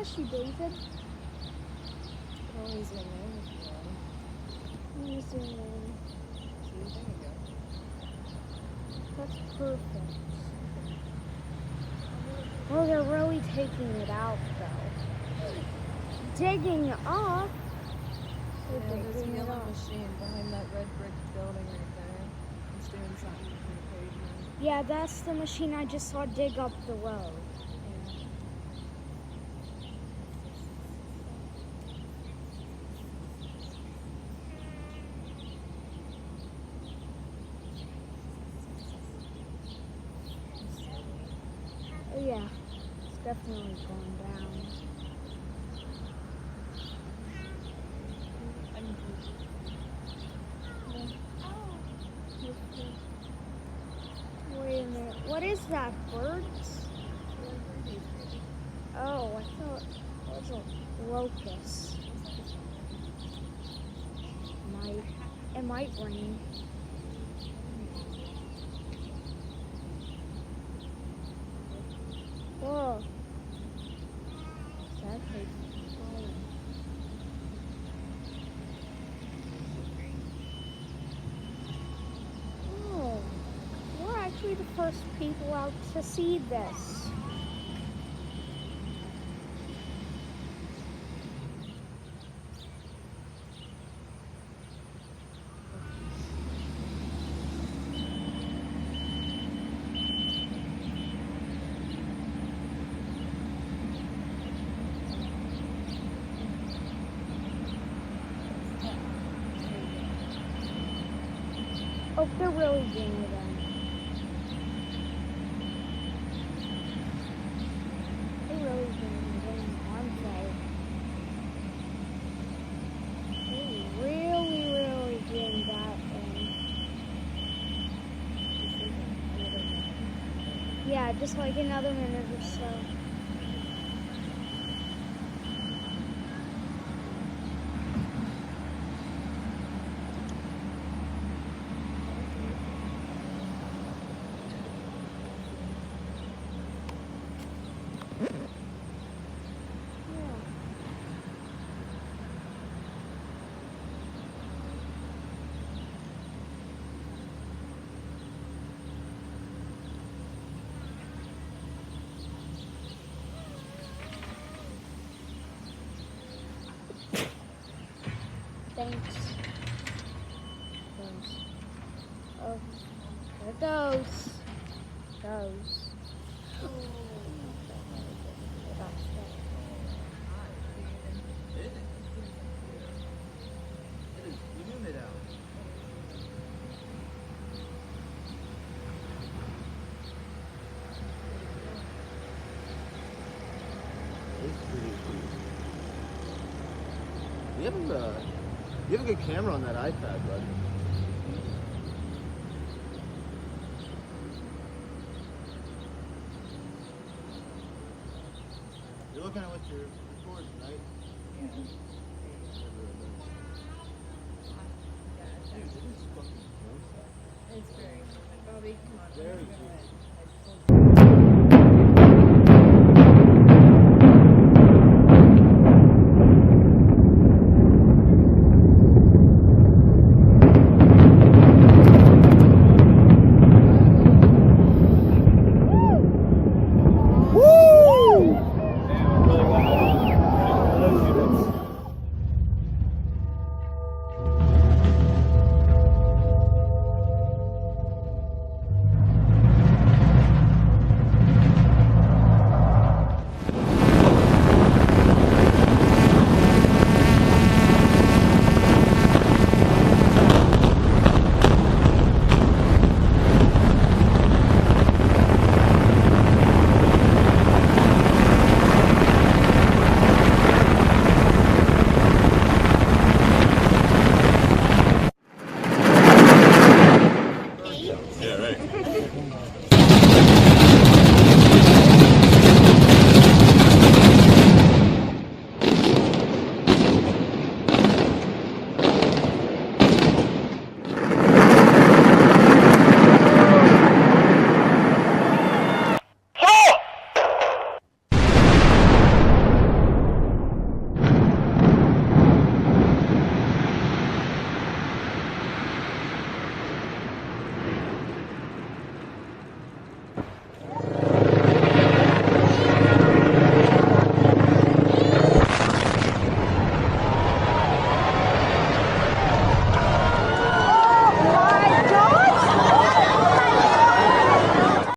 miss you, David. Always your name if you want. Let me zoom in. See, there you go. That's perfect. Well, they're really taking it out, though. Digging up. They're Yeah, there's a digging it yellow up. machine behind that red brick building right there. It's doing something occasionally. Yeah, that's the machine I just saw dig up the road. Yeah. Oh, yeah, it's definitely going down. Wait a minute, what is that, birds? Oh, I thought it was a locust. It might rain. Whoa. That takes falling. Oh, we're actually the first people out to see this. Oh, they're really doing it then. They're really doing it then, aren't they? They're really doing that thing. Yeah, just like another minute or so. Thanks. Oh, there it goes. Goes. You have a good camera on that iPad, bud. You're looking at what you're recording, right? Yeah. Dude, this is fucking cool. It's very good. Bobby, come on. Very we're cool. gonna-